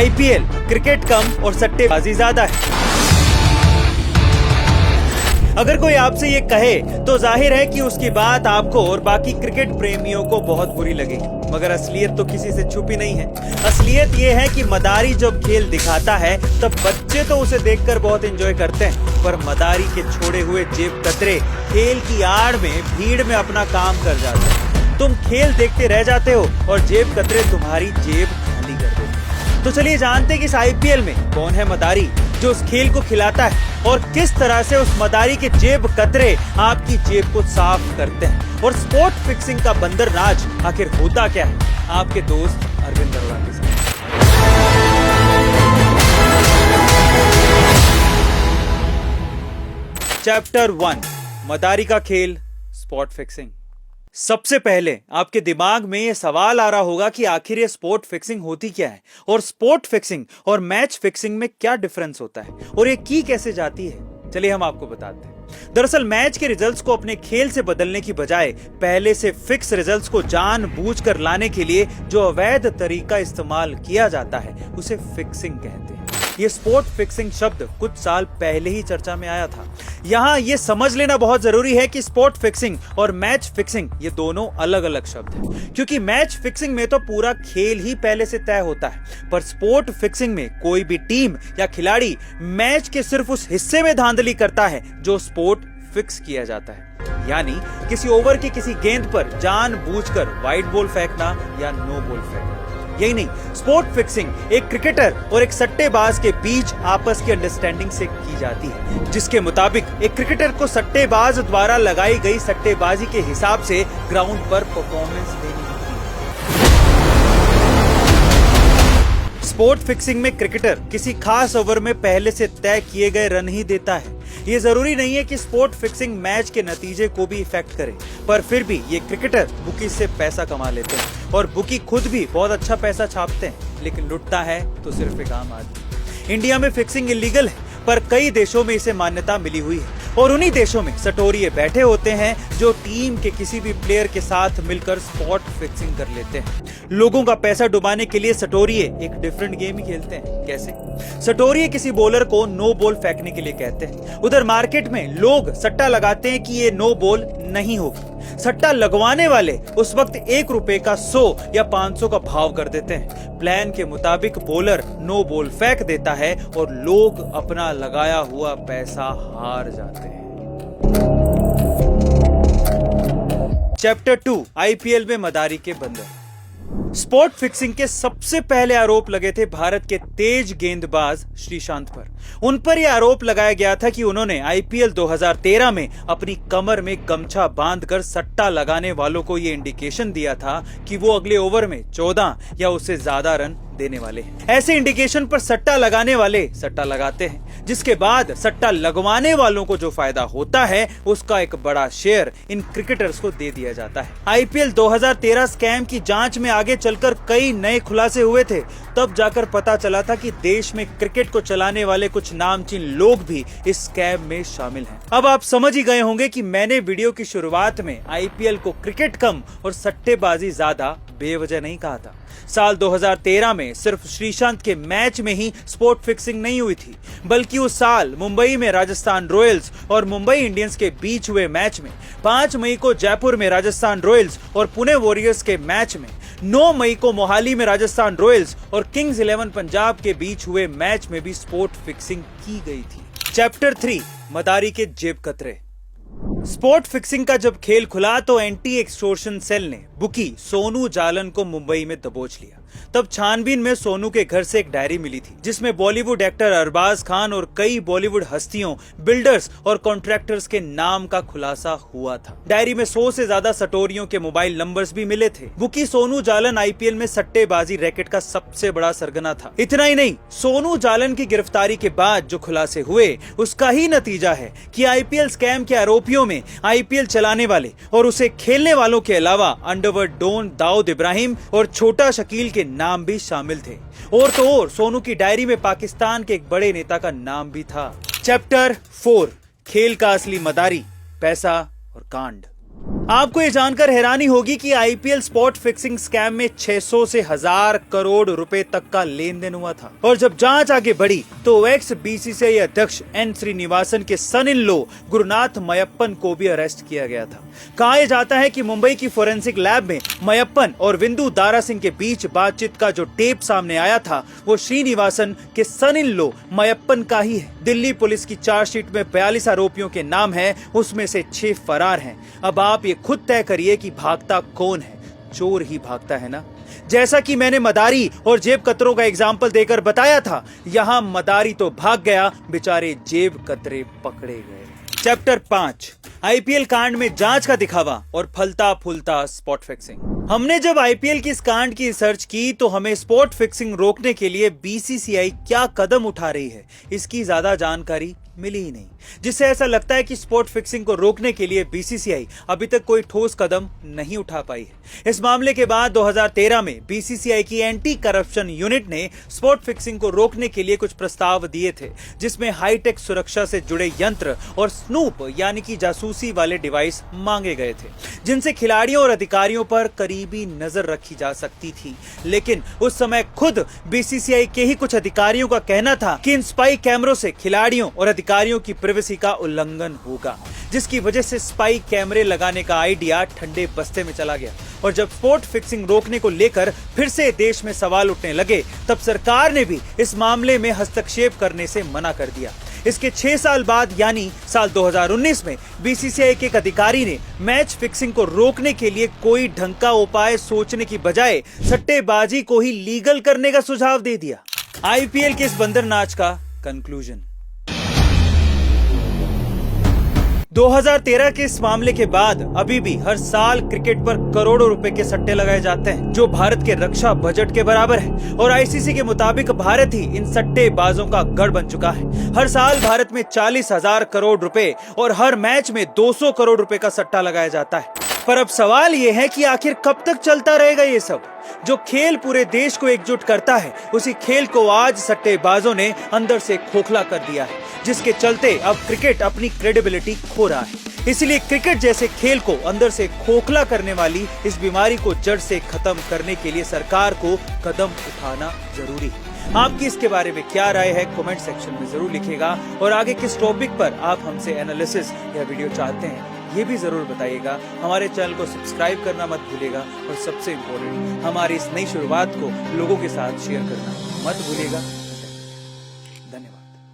IPL cricket कम और सट्टेबाजी ज्यादा है। अगर कोई आपसे ये कहे तो जाहिर है कि उसकी बात आपको और बाकी क्रिकेट प्रेमियों को बहुत बुरी लगेगी, मगर असलियत तो किसी से छुपी नहीं है। असलियत ये है कि मदारी जब खेल दिखाता है तब बच्चे तो उसे देखकर बहुत एंजॉय करते हैं, पर मदारी के छोड़े हुए जेब कतरे खेल की आड़ में भीड़ में अपना काम कर जाते हैं। तुम खेल देखते रह जाते हो और जेब कतरे तुम्हारी जेब खाली कर देते हैं। तो चलिए जानते हैं कि इस आईपीएल में कौन है मदारी जो उस खेल को खिलाता है और किस तरह से उस मदारी के जेब कतरे आपकी जेब को साफ करते हैं। और स्पोर्ट फिक्सिंग का बंदर राज आखिर होता क्या है, आपके दोस्त अरविंद अरोड़ा के साथ। चैप्टर 1, मदारी का खेल, स्पॉट फिक्सिंग। सबसे पहले आपके दिमाग में यह सवाल आ रहा होगा कि आखिर ये स्पोर्ट फिक्सिंग होती क्या है और स्पोर्ट फिक्सिंग और मैच फिक्सिंग में क्या डिफरेंस होता है और ये की कैसे जाती है। चलिए हम आपको बताते हैं। दरअसल मैच के रिजल्ट्स को अपने खेल से बदलने की बजाय पहले से फिक्स रिजल्ट्स को जानबूझकर लाने के लिए जो अवैध तरीका इस्तेमाल किया जाता है उसे फिक्सिंग कहते हैं। ये स्पोर्ट फिक्सिंग शब्द कुछ साल पहले ही चर्चा में आया था। यहाँ ये समझ लेना बहुत जरूरी है कि स्पोर्ट फिक्सिंग और मैच फिक्सिंग ये दोनों अलग अलग शब्द हैं, क्योंकि मैच फिक्सिंग में तो पूरा खेल ही पहले से तय होता है, पर स्पोर्ट फिक्सिंग में कोई भी टीम या खिलाड़ी मैच के सिर्फ उस हिस्से में धांधली करता है जो स्पोर्ट फिक्स किया जाता है। यानी किसी ओवर की किसी गेंद पर जानबूझकर वाइड बॉल फेंकना या नो बॉल फेंकना। यही नहीं, स्पोर्ट फिक्सिंग एक क्रिकेटर और एक सट्टेबाज के बीच आपस की अंडरस्टैंडिंग से की जाती है, जिसके मुताबिक एक क्रिकेटर को सट्टेबाज द्वारा लगाई गई सट्टेबाजी के हिसाब से ग्राउंड पर परफॉर्मेंस देनी होती है। स्पोर्ट फिक्सिंग में क्रिकेटर किसी खास ओवर में पहले से तय किए गए रन ही देता है। ये जरूरी नहीं है कि स्पोर्ट फिक्सिंग मैच के नतीजे को भी इफेक्ट करे, पर फिर भी ये क्रिकेटर बुकी से पैसा कमा लेते हैं और बुकी खुद भी बहुत अच्छा पैसा छापते हैं, लेकिन लुटता है तो सिर्फ एक आम आदमी। इंडिया में फिक्सिंग इलीगल है, पर कई देशों में इसे मान्यता मिली हुई है और उन्हीं देशों में सटोरिये बैठे होते हैं जो टीम के किसी भी प्लेयर के साथ मिलकर स्पॉट फिक्सिंग कर लेते हैं। लोगों का पैसा डुबाने के लिए सटोरिये एक डिफरेंट गेम ही खेलते हैं। कैसे? सटोरिये किसी बॉलर को नो बॉल फेंकने के लिए कहते हैं। उधर मार्केट में लोग सट्टा लगाते हैं कि ये नो बॉल नहीं होगी। सट्टा लगवाने वाले उस वक्त ₹1 का 100 या 500 का भाव कर देते हैं। प्लान के मुताबिक बॉलर नो बॉल फेंक देता है और लोग अपना लगाया हुआ पैसा हार जाते हैं। चैप्टर 2, आईपीएल में मदारी के बंदर। स्पोर्ट फिक्सिंग के सबसे पहले आरोप लगे थे भारत के तेज गेंदबाज श्रीशांत पर। उन पर यह आरोप लगाया गया था कि उन्होंने आईपीएल 2013 में अपनी कमर में गमछा बांधकर सट्टा लगाने वालों को यह इंडिकेशन दिया था कि वो अगले ओवर में 14 या उससे ज्यादा रन देने वाले हैं। ऐसे इंडिकेशन पर सट्टा लगाने वाले सट्टा लगाते हैं, जिसके बाद सट्टा लगवाने वालों को जो फायदा होता है उसका एक बड़ा शेयर इन क्रिकेटर्स को दे दिया जाता है। आईपीएल 2013 स्कैम की जांच में आगे चलकर कई नए खुलासे हुए थे। तब जाकर पता चला था कि देश में क्रिकेट को चलाने वाले कुछ नामचीन लोग भी इस स्कैम में शामिल हैं। अब आप समझ ही गए होंगे कि मैंने वीडियो की शुरुआत में आईपीएल को क्रिकेट कम और सट्टेबाजी ज्यादा बेवजह नहीं कहा था। साल 2013 में सिर्फ श्रीशांत के मैच में ही स्पोर्ट फिक्सिंग नहीं हुई थी, बल्कि उस साल मुंबई में राजस्थान रॉयल्स और मुंबई इंडियंस के बीच हुए मैच में, 5 मई को जयपुर में राजस्थान रॉयल्स और पुणे वॉरियर्स के मैच में, 9 मई को मोहाली में राजस्थान रॉयल्स और किंग्स 11 पंजाब के बीच हुए मैच में भी स्पोर्ट फिक्सिंग की गई थी। चैप्टर 3, मदारी के जेब कतरे। स्पोर्ट फिक्सिंग का जब खेल खुला तो एंटी एक्सटॉर्शन सेल ने बुकी सोनू जालन को मुंबई में दबोच लिया। तब छानबीन में सोनू के घर से एक डायरी मिली थी, जिसमें बॉलीवुड एक्टर अरबाज खान और कई बॉलीवुड हस्तियों, बिल्डर्स और कॉन्ट्रैक्टर्स के नाम का खुलासा हुआ था। डायरी में 100 से ज्यादा सटोरियों के मोबाइल नंबर्स भी मिले थे। बुकी सोनू जालन आईपीएल में सट्टेबाजी रैकेट का सबसे बड़ा सरगना था। इतना ही नहीं, सोनू जालन की गिरफ्तारी के बाद जो खुलासे हुए उसका ही नतीजा है कि आईपीएल स्कैम के आरोपियों में आईपीएल चलाने वाले और उसे खेलने वालों के अलावा अंडरवर्ल्ड डॉन दाऊद इब्राहिम और छोटा शकील के नाम भी शामिल थे। और तो और सोनू की डायरी में पाकिस्तान के एक बड़े नेता का नाम भी था। चैप्टर 4, खेल का असली मदारी, पैसा और कांड। आपको ये जानकर हैरानी होगी कि आईपीएल स्पॉट फिक्सिंग स्कैम में 600 से 1000 करोड़ रुपए तक का लेन देन हुआ था। और जब जांच आगे बढ़ी तो एक्स बीसीसीआई अध्यक्ष एन श्रीनिवासन के सन इन लॉ गुरुनाथ मयप्पन को भी अरेस्ट किया गया था। कहा जाता है कि मुंबई की फोरेंसिक लैब में मयप्पन और विंदु दारा सिंह के बीच बातचीत का जो टेप सामने आया था वो श्रीनिवासन के सन इन लॉ मयप्पन का ही है। दिल्ली पुलिस की चार्जशीट में 42 आरोपियों के नाम हैं, उसमें से 6 फरार हैं। अब आप ये खुद तय करिए कि भागता कौन है। चोर ही भागता है ना। जैसा कि मैंने मदारी और जेब कतरों का एग्जाम्पल देकर बताया था, यहां मदारी तो भाग गया, बेचारे जेब कतरे पकड़े गए। चैप्टर 5 आईपीएल कांड में जांच का दिखावा और फलता फूलता स्पॉट फिक्सिंग। हमने जब आईपीएल की इस कांड की रिसर्च की तो हमें स्पॉट फिक्सिंग रोकने के लिए बीसीसीआई क्या कदम उठा रही है इसकी ज्यादा जानकारी मिली ही नहीं, जिससे ऐसा लगता है कि स्पॉट फिक्सिंग को रोकने के लिए बीसीसीआई अभी तक कोई ठोस कदम नहीं उठा पाई है। इस मामले के बाद 2013 में बीसीसीआई की एंटी करप्शन यूनिट ने स्पॉट फिक्सिंग को रोकने के लिए कुछ प्रस्ताव दिए थे, जिसमें हाईटेक सुरक्षा से जुड़े यंत्र और स्नूप यानी कि जासूसी वाले डिवाइस मांगे गए थे, जिनसे खिलाड़ियों और अधिकारियों पर करीबी नजर रखी जा सकती थी। लेकिन उस समय खुद बीसीसीआई के ही कुछ अधिकारियों का कहना था कि इन स्पाई कैमरों से खिलाड़ियों और अधिकारियों की प्राइवेसी का उल्लंघन होगा, जिसकी वजह से स्पाई कैमरे लगाने का आइडिया ठंडे बस्ते में चला गया। और जब स्पॉट फिक्सिंग रोकने को लेकर फिर से देश में सवाल उठने लगे, तब सरकार ने भी इस मामले में हस्तक्षेप करने से मना कर दिया। इसके 6 साल बाद यानी साल 2019 में बीसीसीआई के एक अधिकारी ने मैच फिक्सिंग को रोकने के लिए कोई ढंग का उपाय सोचने की बजाय सट्टेबाजी को ही लीगल करने का सुझाव दे दिया। आईपीएल के इस बंदर नाच का कंक्लूजन। 2013 के इस मामले के बाद अभी भी हर साल क्रिकेट पर करोड़ों रुपए के सट्टे लगाए जाते हैं, जो भारत के रक्षा बजट के बराबर है। और आईसीसी के मुताबिक भारत ही इन सट्टेबाजों का गढ़ बन चुका है। हर साल भारत में 40,000 करोड़ रुपए और हर मैच में 200 करोड़ रुपए का सट्टा लगाया जाता है। पर अब सवाल ये है कि आखिर कब तक चलता रहेगा ये सब? जो खेल पूरे देश को एकजुट करता है, उसी खेल को आज सट्टेबाजों ने अंदर से खोखला कर दिया है, जिसके चलते अब क्रिकेट अपनी क्रेडिबिलिटी खो रहा है। इसलिए क्रिकेट जैसे खेल को अंदर से खोखला करने वाली इस बीमारी को जड़ से खत्म करने के लिए सरकार को कदम उठाना जरूरी है। आपकी इसके बारे में क्या राय है कमेंट सेक्शन में जरूर लिखिएगा। और आगे किस टॉपिक पर आप हमसे एनालिसिस या वीडियो चाहते हैं ये भी जरूर बताइएगा। हमारे चैनल को सब्सक्राइब करना मत भूलिएगा और सबसे इम्पोर्टेंट हमारी इस नई शुरुआत को लोगों के साथ शेयर करना मत भूलिएगा।